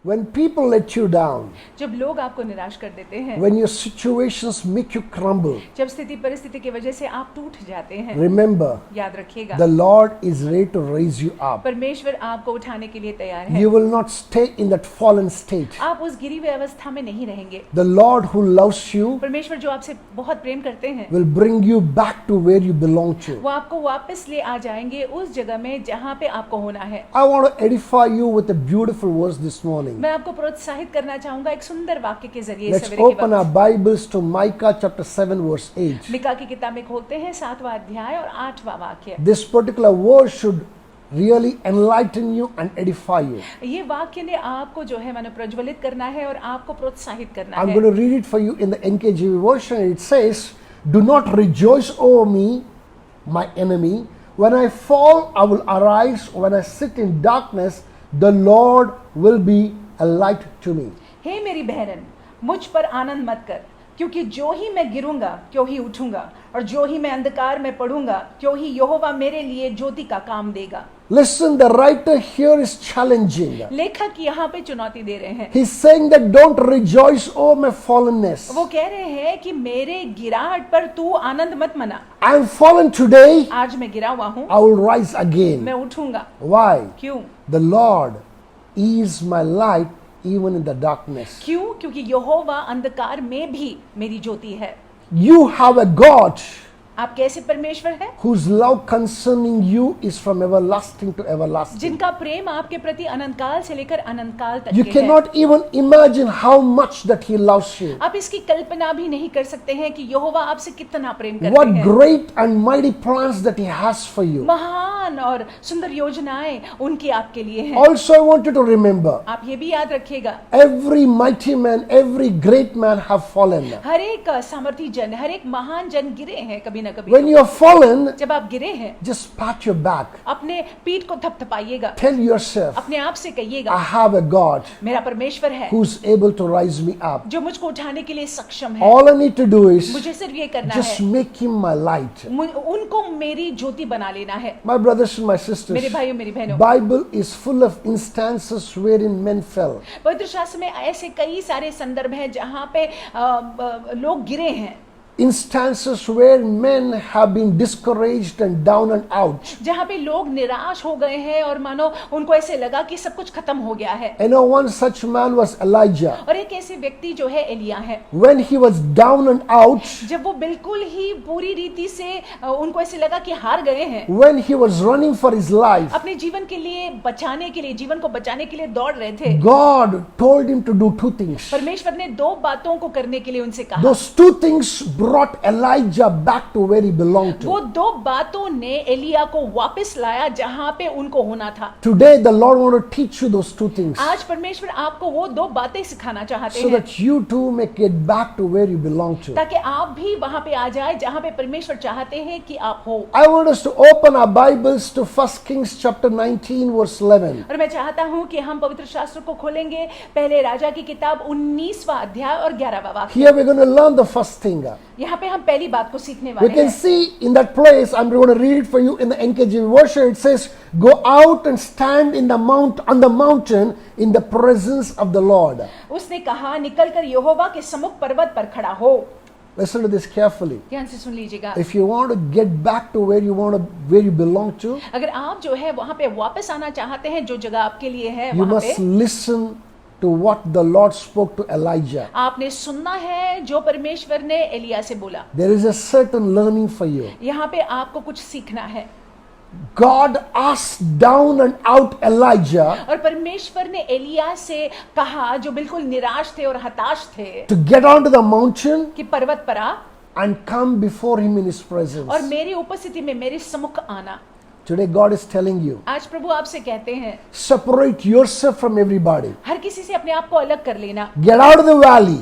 When people let you down, जब लोग आपको निराश कर देते हैं, when your situations make you crumble, जब स्थिति परिस्थिति की वजह से आप टूट जाते हैं, remember, याद रखिएगा, the Lord is ready to raise you up. परमेश्वर आपको उठाने के लिए तैयार है। You will not stay in that fallen state. आप उस गिरी हुई अवस्था में नहीं रहेंगे। The Lord who loves you परमेश्वर जो आपसे बहुत प्रेम करते हैं, will bring you back to where you belong to. वो आपको वापस ले आ जाएंगे उस जगह में जहाँ पे आपको होना है। I want to edify you with a beautiful verse this morning. मैं आपको प्रोत्साहित करना चाहूंगा एक सुंदर वाक्य के जरिए। Let's सवेरे के open our वक्त Bibles to Micah chapter 7 verse 8. Mika की किताब में खोलते हैं 7वां अध्याय और 8वां वाक्य। This particular verse should really enlighten you and edify you. ये वाक्य ने आपको जो है मानो प्रज्वलित करना है और आपको प्रोत्साहित करना I'm है। going to read it for you in the NKJV version. It says, "Do not rejoice over me, my enemy. When I fall, I will arise. When I sit in darkness, the Lord will be a light to me." हे मेरी बहन, मुझ पर आनंद मत कर, क्योंकि जो ही मैं गिरूंगा क्यों ही उठूंगा, और जो ही मैं अंधकार में पड़ूंगा क्यों ही यहोवा मेरे लिए ज्योति का काम देगा। Listen, the writer here is challenging. लेखक यहाँ पे चुनौती दे रहे हैं। He's saying that don't rejoice over my fallenness. वो कह रहे हैं कि मेरे गिराहट पर तू आनंद मत मना। I am fallen today, आज मैं गिरा हुआ हूँ, I will rise again. मैं उठूंगा। Why? क्यों? The Lord is my light even in the darkness. क्यों? क्योंकि यहोवा अंधकार में भी मेरी ज्योति है। You have a God आप कैसे परमेश्वर है whose love concerning you is from everlasting to everlasting. जिनका प्रेम आपके प्रति अनंत काल से लेकर अनंत काल तक You के है। cannot even imagine how much that He loves you. आप इसकी कल्पना भी नहीं कर सकते हैं कि यहोवा आपसे कितना प्रेम करते What हैं। great and mighty plans that He has for you. महान और सुंदर योजनाएं उनकी आपके लिए हैं। Also, I want you to remember, आप ये भी याद रखिएगा, every mighty man, every great man have fallen. हर एक सामर्थी जन, हर एक महान जन गिरे हैं कभी ना कभी। When you are fallen, जब आप गिरे हैं, just pat your back. अपने पीठ को थपथपाइएगा, Tell yourself, अपने आप से I कहिएगा, have a God मेरा परमेश्वर है who's able to rise me up. जो मुझको उठाने के लिए सक्षम है। All I need to do is मुझे सिर्फ ये करना just है, make Him my light. उनको मेरी ज्योति बना लेना है। My brothers and my मेरे sisters, भाइयों मेरी बहनों, Bible is full of instances wherein men fell. पवित्र शास्त्र में ऐसे कई सारे संदर्भ हैं जहाँ पे लोग गिरे हैं, Instances where men have been discouraged and down and out. जहाँ पे लोग निराश हो गए हैं और मानो उनको ऐसे लगा कि सब कुछ खत्म हो गया है। You know, one such man was Elijah. और एक ऐसे व्यक्ति जो है एलिया है। When he was down and out, जब वो बिल्कुल ही पूरी रीति से उनको ऐसे लगा कि हार गए हैं, when he was running for his life, अपने जीवन के लिए बचाने के लिए, जीवन को बचाने के लिए दौड़ रहे थे, God told him to do two things. परमेश्वर ने दो बातों को करने के लिए उनसे कहा। Those two things brought Elijah back to where he belonged वो to. दो बातों ने एलिया को वापस लाया जहां पे उनको होना था। Today the Lord want to teach you those two things आज परमेश्वर आपको वो दो बातें सिखाना चाहते so हैं, that you too may get back to where you belong to. ताकि आप भी वहां पे आ जाए जहां पे परमेश्वर चाहते हैं कि आप हो। I want us to open our Bibles to 1 Kings chapter 19 verse 11. और मैं चाहता हूं कि हम पवित्र शास्त्र को खोलेंगे, पहले राजा की किताब 19वां अध्याय और 11वां वाक्य। Here we're going to learn the first thing. यहाँ पे हम पहली बात को सीखने We वाले can हैं। see in that place, I'm going to read it for you in the NKJV version. It says, "Go out and stand in the on the mountain in the presence of the Lord." उसने कहा, निकलकर यहोवा के सम्मुख पर्वत पर खड़ा हो। Listen to this carefully. ध्यान से सुन लीजिएगा। If you want to get back to where you belong to, अगर आप जो है वहां पे वापस आना चाहते हैं, जो जगह आपके लिए है you वहां must पे, listen to what the Lord spoke to Elijah. आपने सुनना है जो परमेश्वर ने एलिया से बोला। There is a certain learning for you. यहाँ पे आपको कुछ सीखना है। God asked down and out Elijah और परमेश्वर ने एलिया से कहा, जो बिल्कुल निराश थे और हताश थे, to get onto the mountain कि पर्वत पर आ and come before him in his और presence. मेरी उपस्थिति में मेरे सम्मुख आना। Today God is telling you, आज प्रभु आपसे कहते हैं, separate yourself from everybody. हर किसी से अपने आप को अलग कर लेना, Get out of the valley.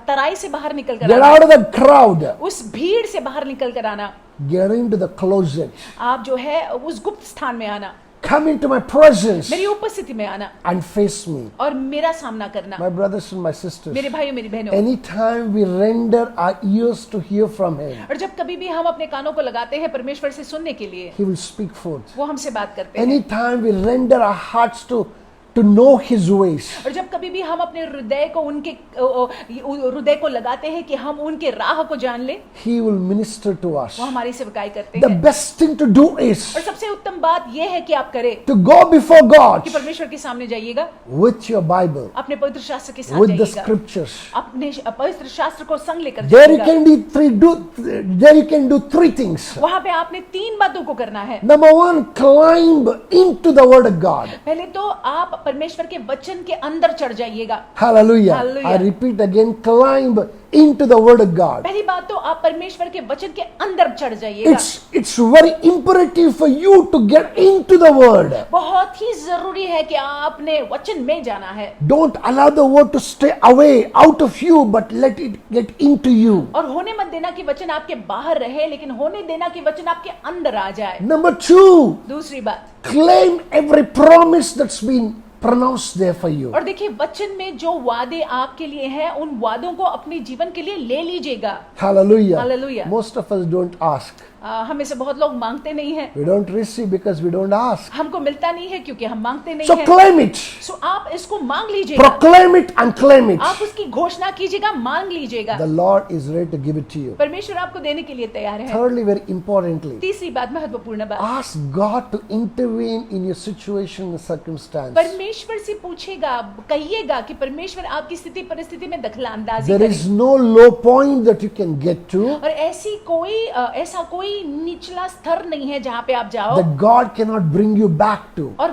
तराई से बाहर निकल कर Get आना, out of the crowd. उस भीड़ से बाहर निकल कर आना, Get into the closet. आप जो है उस गुप्त स्थान में आना, Come into my presence मेरी उपस्थिति में आना and face me. और मेरा सामना करना। My brothers and my sisters, मेरे भाइयों मेरी बहनों, anytime we render our ears to hear from him, और जब कभी भी हम अपने कानों को लगाते हैं परमेश्वर से सुनने के लिए, he will speak forth. वो हमसे बात करते हैं। Anytime we render our hearts to to know His ways, और जब कभी भी हम अपने हृदय को उनके हृदय को लगाते हैं कि हम उनके राह को जान ले, He will minister to us. वो हमारी सेवकाई करते The हैं। best thing to do is और सबसे उत्तम बात यह है कि आप करें to go before God कि परमेश्वर के सामने जाइएगा, with your Bible, अपने पवित्र शास्त्र के साथ with the जाइएगा, scriptures. अपने पवित्र शास्त्र को संग लेकर There you जाइएगा। can do three things. वहां पे आपने 3 बातों को करना है। Number one, climb into the Word of God. पहले तो आप परमेश्वर के वचन के अंदर चढ़ जाइएगा। Hallelujah. Hallelujah. I repeat again, climb into the Word of God. पहली बात तो आप परमेश्वर के वचन के अंदर चढ़ जाइएगा। It's very imperative for you to get into the Word. बहुत ही जरूरी है कि आपने वचन में जाना है। Don't allow the Word to stay away out of you, but let it get into you. और होने मत देना कि वचन आपके बाहर रहे, लेकिन होने देना कि वचन आपके अंदर आ जाए। Number two, दूसरी बात, claim every promise that's been pronounced there for you. और देखिए वचन में जो वादे आपके लिए हैं, उन वादों को अपने जीवन के लिए ले लीजिएगा। Hallelujah. Hallelujah. Most of us don't ask. हमें से बहुत लोग मांगते नहीं हैं। We don't receive because we don't ask. हमको मिलता नहीं है क्योंकि हम मांगते नहीं So हैं। claim it. सो आप इसको मांग लीजिएगा, Proclaim it and claim it. आप उसकी घोषणा कीजिएगा, मांग लीजिएगा। The Lord is ready to give it to you. परमेश्वर आपको देने के लिए तैयार है। Thirdly, very importantly, तीसरी बात, महत्वपूर्ण बात, ask God to intervene in your situation and circumstance. परमेश्वर से पूछेगा, कहिएगा कि परमेश्वर आपकी स्थिति परिस्थिति में दखलंदाजी There करे। is no low point that you can get to और ऐसा कोई निचला स्तर नहीं है जहाँ पे आप जाओ that God cannot bring you back to. और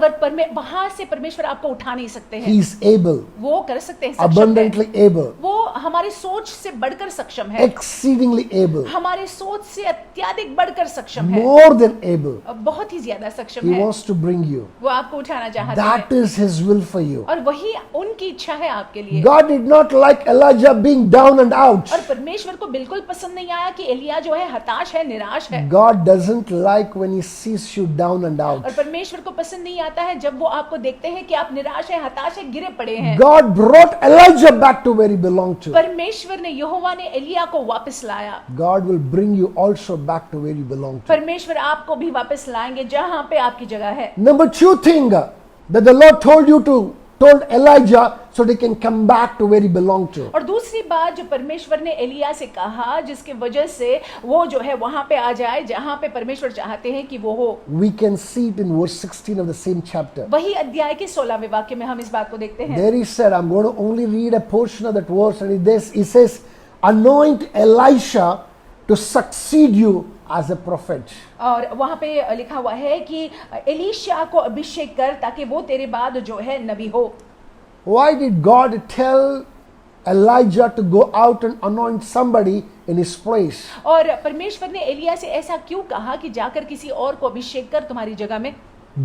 वहां से परमेश्वर आपको उठा नहीं सकते हैं। He is able, वो कर सकते हैं, सक्षम है। abundantly able, वो हमारी सोच से बढ़कर सक्षम है, exceedingly able, हमारी सोच से अत्यधिक बढ़कर सक्षम है, more than able. बहुत ही ज्यादा सक्षम He है। wants to bring you. वो आपको उठाना चाहता That है is His will for you. और वही उनकी इच्छा है आपके लिए। God did not like Elijah being down and out. और परमेश्वर को बिल्कुल पसंद नहीं आया कि एलिया जो है हताश है, निराश है। God doesn't like when He sees you down and out. और परमेश्वर को पसंद नहीं आता है जब वो आपको देखते हैं कि आप निराश है, हताश है, गिरे पड़े हैं। God brought Elijah back to where he belonged to. परमेश्वर ने, यहोवा ने एलिया को वापस लाया। God will bring you also back to where you belong to. परमेश्वर आपको भी वापस लाएंगे जहां पे आपकी जगह है। Number two thing that the Lord told Elijah so they can come back to where he belonged to. और दूसरी बात जो परमेश्वर ने एलिया से कहा, जिसके वजह से वो जो है वहां पे आ जाए जहां पे परमेश्वर चाहते हैं कि वो हो। We can see it in verse 16 of the same chapter. वही अध्याय के 16वें वाक्य में हम इस बात को देखते हैं। There he said, I'm going to only read a portion of that verse, and he says, anoint Elisha to succeed you as a prophet. और वहां पे लिखा हुआ है कि एलीशा को अभिषेक कर ताकि वो तेरे बाद जो है नबी हो। Why did God tell Elijah to go out and anoint somebody in his place? और परमेश्वर ने एलिया से ऐसा क्यों कहा कि जाकर किसी और को अभिषेक कर तुम्हारी जगह में?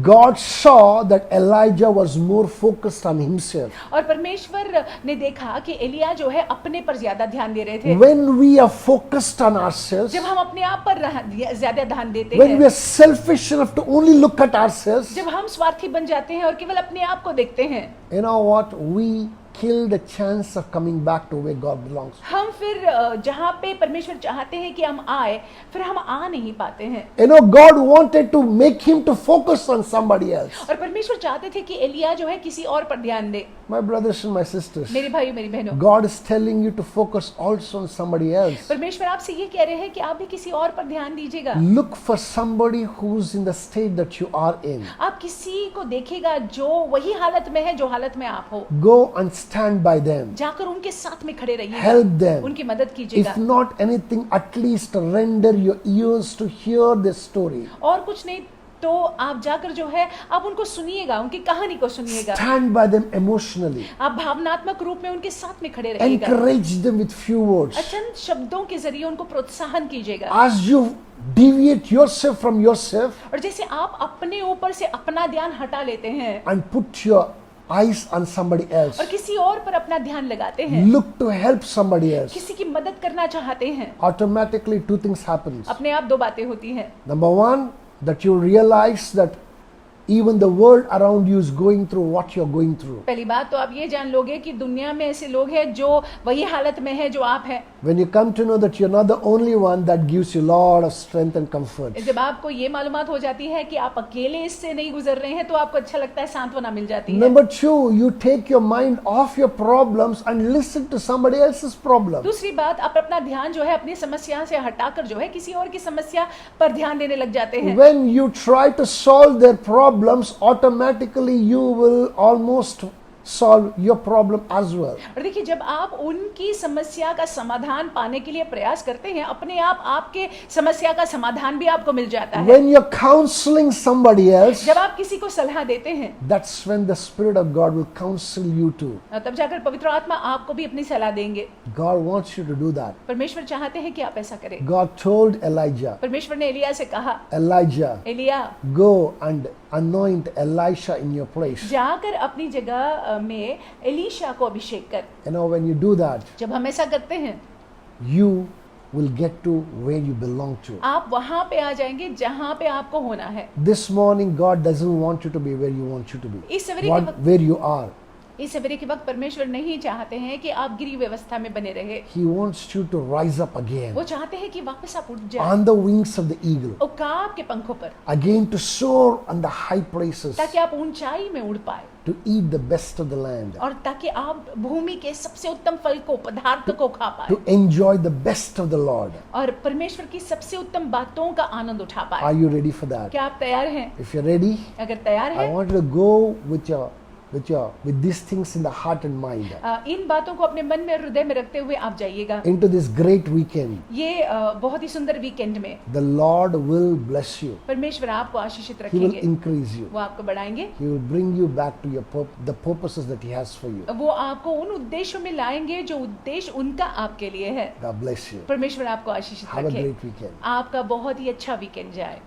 God saw that Elijah was more focused on himself. और परमेश्वर ने देखा कि एलिया जो है अपने पर ज्यादा ध्यान दे रहे थे। When we are focused on ourselves, जब हम अपने आप पर ज्यादा ध्यान देते when we हैं, are selfish enough to only look at ourselves, जब हम स्वार्थी बन जाते हैं और केवल अपने आप को देखते हैं, you know what? We kill the chance of coming back to where God belongs. हम फिर जहाँ पे परमेश्वर चाहते हैं कि हम आए, फिर हम आ नहीं पाते हैं। You know, God wanted to make him to focus on somebody else. और परमेश्वर चाहते थे कि एलिया जो है किसी और पर ध्यान दे। My brothers and my sisters, मेरे भाई मेरी बहनों, God is telling you to focus also on somebody else. परमेश्वर आपसे ये कह रहे हैं कि आप भी किसी और पर ध्यान दीजिएगा। Look for somebody who's in the state that you are in. आप किसी को देखिएगा जो वही हालत में है जो हालत में आप हो। Go and stand by them. जाकर उनके साथ में खड़े रहिएगा, Help them. उनकी मदद कीजिएगा। If not anything, at least render your ears to hear their story. और कुछ नहीं तो आप जाकर जो है आप उनको सुनिएगा, उनकी कहानी को सुनिएगा। Stand by them emotionally. आप भावनात्मक रूप में उनके साथ में खड़े रहिएगा। Encourage them with few words. चंद शब्दों के जरिए उनको प्रोत्साहन कीजिएगा। As you deviate yourself from yourself और जैसे आप अपने ऊपर से अपना ध्यान हटा लेते हैं and put your eyes on somebody else, और किसी और पर अपना ध्यान लगाते हैं, look to help somebody else, किसी की मदद करना चाहते हैं, automatically two things happens. अपने आप दो बातें होती हैं। Number one, that you realize that Even the world around you is going through what you're going through. पहली बात तो आप ये जान लोगे कि दुनिया में ऐसे लोग हैं जो वही हालत में है जो आप हैं। When you come to know that you're not the only one, that gives you a lot of strength and comfort. जब आपको ये मालूमात हो जाती है कि आप अकेले इससे नहीं गुजर रहे हैं तो आपको अच्छा लगता है, सांत्वना मिल जाती है। Number two, you take your mind off your problems and listen to somebody else's problem. दूसरी बात, आप अपना ध्यान जो है अपनी समस्या से हटाकर जो है किसी और की समस्या पर ध्यान देने लग जाते हैं। When you try to solve their problems, automatically you will almost solve your problem as well. और देखिए, जब आप उनकी समस्या का समाधान पाने के लिए प्रयास करते हैं, अपने आप आपके समस्या का समाधान भी आपको मिल जाता है। When you're counseling somebody else, जब आप किसी को सलाह देते हैं, that's when the Spirit of God will counsel you too. तब जाकर पवित्र आत्मा आपको भी अपनी सलाह देंगे। God wants you to do that. परमेश्वर चाहते हैं कि आप ऐसा करें। God told Elijah, परमेश्वर ने एलिया से कहा, Elijah, Elia go and anoint Elisha in your place. जाकर अपनी जगह में एलीशा को अभिषेक कर। You know, when you do that, जब हम ऐसा करते हैं, you will get to where you belong to. आप वहां पे आ जाएंगे जहां पे आपको होना है। This morning, God doesn't want you to be where you want you to be. इस सवेरे के वक्त Where you are. इस सवेरे के वक्त परमेश्वर नहीं चाहते हैं कि आप गिरी व्यवस्था में बने रहे। He wants you to rise up again वो चाहते हैं कि वापस आप उठ जाए on the wings of the eagle, उकाब के पंखों पर, again to soar on the high places, ताकि आप ऊंचाई में उड़ पाए to eat the best of the land, और ताकि आप भूमि के सबसे उत्तम फल को, पदार्थ को खा पाए to enjoy the best of the Lord. और परमेश्वर की सबसे उत्तम बातों का आनंद उठा Are पाए। you ready for that? क्या आप तैयार हैं? If you're ready, अगर तैयार I हैं, want you to go with these things in the heart and mind इन बातों को अपने मन में, हृदय में रखते हुए आप जाइएगा into this great weekend. ये बहुत ही सुंदर वीकेंड में। The Lord will bless you. परमेश्वर आपको आशीषित He will रखेंगे, increase you. वो आपको बढ़ाएंगे, He will bring you back to the purposes that He has for you. वो आपको उन उद्देश्यों में लाएंगे जो उद्देश्य उनका आपके लिए है। God bless you. परमेश्वर आपको आशीषित Have a रखे। great weekend. आपका बहुत ही अच्छा वीकेंड जाए।